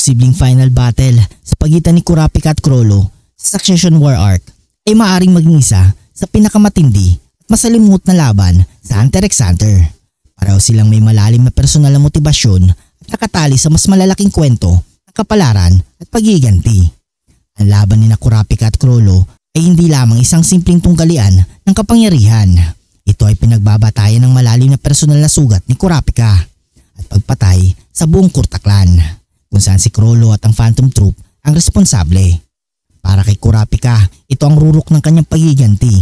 posibleng final battle sa pagitan ni Kurapika at Chrollo sa Succession War arc ay maaaring maging isa sa pinakamatindi at masalimuot na laban sa Hunter x Hunter. Pareho silang may malalim na personal na motibasyon at nakatali sa mas malalaking kwento ng kapalaran at pagiganti. Ang laban ni Kurapika at Chrollo ay hindi lamang isang simpleng tunggalian ng kapangyarihan. Ito ay pinagbabatayan ng malalim na personal na sugat ni Kurapika at pagpatay sa buong Kurta clan, kung saan si Chrollo at ang Phantom Troop ang responsable. Para kay Kurapika, ito ang rurok ng kanyang pagiganti.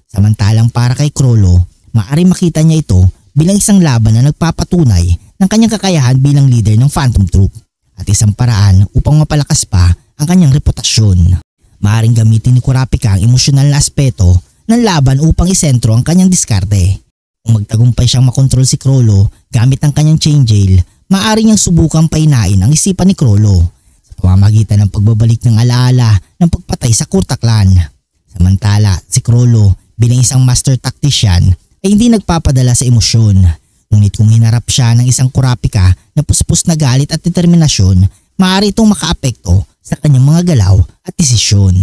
Samantalang para kay Chrollo, maaari makita niya ito bilang isang laban na nagpapatunay ng kanyang kakayahan bilang leader ng Phantom Troop at isang paraan upang mapalakas pa ang kanyang reputasyon. Maaring gamitin ni Kurapika ang emosyonal na aspeto ng laban upang isentro ang kanyang diskarte. Kung magtagumpay siyang makontrol si Chrollo gamit ang kanyang chain jail, maaari niyang subukang painain ang isipan ni Chrollo sa pamamagitan ng pagbabalik ng alaala ng pagpatay sa Kurta clan. Samantala, si Chrollo bilang isang master tactician ay hindi nagpapadala sa emosyon. Ngunit kung hinarap siya ng isang Kurapika na puspos na galit at determinasyon, maaari itong makaapekto sa kanyang mga galaw at desisyon.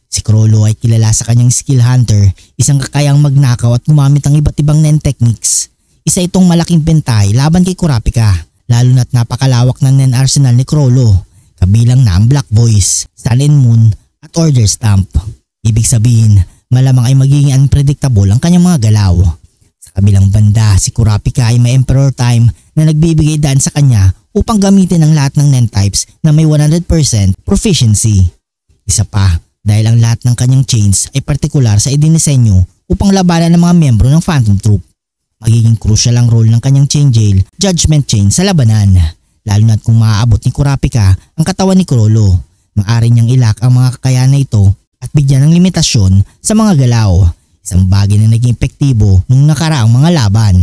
Si Chrollo ay kilala sa kanyang skill hunter, isang kakayang magnakaw at gumamit ng iba't ibang nen techniques. Isa itong malaking bentay laban kay Kurapika, lalo na't napakalawak ng nen arsenal ni Chrollo, kabilang na ang Black Voice, Sun and Moon at Order Stamp. Ibig sabihin, malamang ay magiging unpredictable ang kanyang mga galaw. Sa kabilang banda, si Kurapika ay may Emperor Time na nagbibigay daan sa kanya upang gamitin ang lahat ng nen types na may 100% proficiency. Isa pa, dahil ang lahat ng kanyang chains ay partikular sa idinisenyo upang labanan ng mga miyembro ng Phantom Troop. Magiging crucial ang role ng kanyang chain jail, Judgment Chain sa labanan, lalo na't kung maaabot ni Kurapika ang katawan ni Chrollo. Maaari niyang ilak ang mga kakayahan na ito at bigyan ng limitasyon sa mga galaw, isang bagay na naging epektibo nung nakaraang mga laban.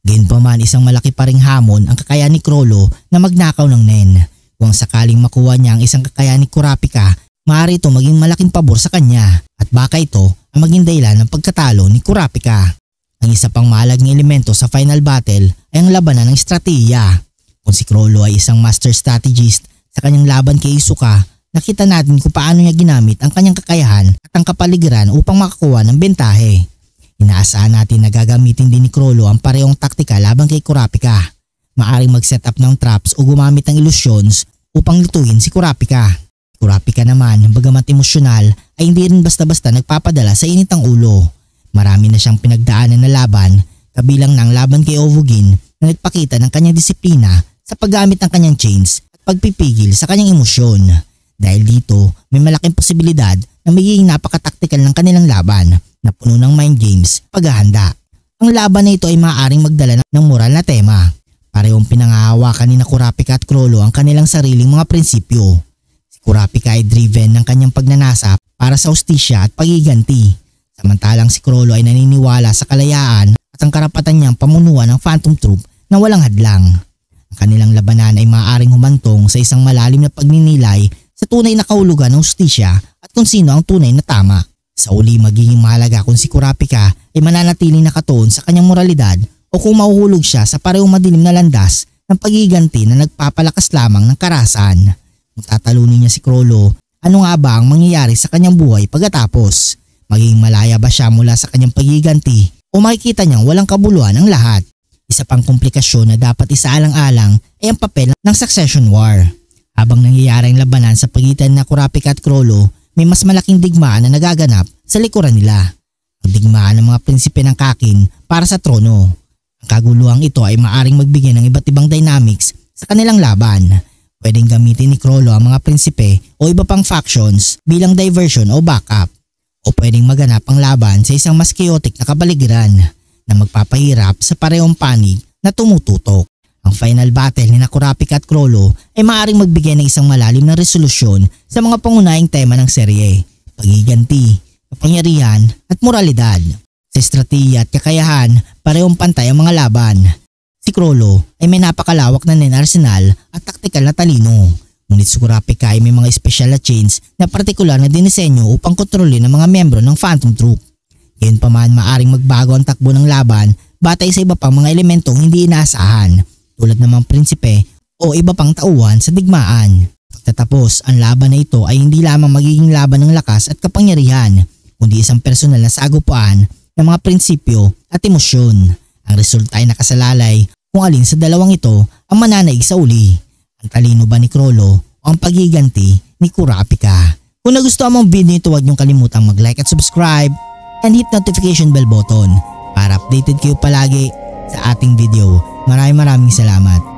Gayunpaman, isang malaki pa ring hamon ang kakayahan ni Chrollo na magnakaw ng nen. Kung sakaling makuha niya ang isang kakayahan ni Kurapika, maaari ito maging malaking pabor sa kanya at baka ito ang maging dahilan ng pagkatalo ni Kurapika. Ang isa pang mahalagang elemento sa final battle ay ang labanan ng estratehiya. Kung si Chrollo ay isang master strategist sa kanyang laban kay Hisoka, nakita natin kung paano niya ginamit ang kanyang kakayahan at ang kapaligiran upang makakuha ng bentahe. Inaasahan natin na gagamitin din ni Chrollo ang parehong taktika laban kay Kurapika. Maaring mag-set up ng traps o gumamit ng illusions upang lutuin si Kurapika. Kurapika naman, bagamat emosyonal, ay hindi rin basta-basta nagpapadala sa init ng ulo. Marami na siyang pinagdaanan na laban, kabilang ng laban kay Ovogin na nagpakita ng kanyang disiplina sa paggamit ng kanyang chains at pagpipigil sa kanyang emosyon. Dahil dito, may malaking posibilidad na magiging napaka-taktikal ng kanilang laban na puno ng mind games, paghahanda. Ang laban na ito ay maaaring magdala ng moral na tema. Parehong pinangahawakan ni Kurapika at Chrollo ang kanilang sariling mga prinsipyo. Si Kurapika ay driven ng kanyang pagnanasa para sa hustisya at pagiganti. Samantalang si Chrollo ay naniniwala sa kalayaan at ang karapatan niyang pamunuan ng Phantom Troop na walang hadlang. Ang kanilang labanan ay maaaring humantong sa isang malalim na pagninilay sa tunay na kahulugan ng hustisya at kung sino ang tunay na tama. Sa uli, magiging mahalaga kung si Kurapika ay mananatiling nakatuon sa kanyang moralidad o kung mahuhulog siya sa parehong madilim na landas ng pagiganti na nagpapalakas lamang ng karahasan. Kung tatalunin niya si Chrollo, ano nga ba ang mangyayari sa kanyang buhay pagkatapos? Magiging malaya ba siya mula sa kanyang pagiganti o makikita niyang walang kabuluhan ang lahat? Isa pang komplikasyon na dapat isaalang-alang ay ang papel ng Succession War. Habang nangyayari ang labanan sa pagitan na Kurapika at Chrollo, may mas malaking digmaan na nagaganap sa likuran nila. Ang digmaan ng mga prinsipe ng Kakin para sa trono. Ang kaguluhang ito ay maaring magbigay ng iba't ibang dynamics sa kanilang laban. Pwedeng gamitin ni Chrollo ang mga prinsipe o iba pang factions bilang diversion o backup. O pwedeng maganap ang laban sa isang mas chaotic na kapaligiran na magpapahirap sa parehong panig na tumututok. Ang final battle ni Kurapika at Chrollo ay maaaring magbigay ng isang malalim na resolusyon sa mga pangunahing tema ng serye, pagiganti, kapangyarihan at moralidad. Sa estratehiya at kakayahan, parehong pantay ang mga laban. Si Chrollo ay may napakalawak na nen arsenal at taktikal na talino. Ngunit si Kurapika ay may mga special na chains na partikular na dinisenyo upang kontrolin ang mga miyembro ng Phantom Troop. Gayunpaman, maaaring magbago ang takbo ng laban batay sa iba pang mga elementong hindi inaasahan, tulad ng mga prinsipe o iba pang tauhan sa digmaan. Pagtatapos, ang laban na ito ay hindi lamang magiging laban ng lakas at kapangyarihan, kundi isang personal na sagupaan ng mga prinsipyo at emosyon. Ang resulta ay nakasalalay kung alin sa dalawang ito ang mananaig sa uli. Ang talino ba ni Crollo o ang pagiganti ni Kurapika? Kung nagustuhan mo ang video nito, huwag niyong kalimutang mag-like at subscribe and hit notification bell button para updated kayo palagi sa ating video. Maraming salamat.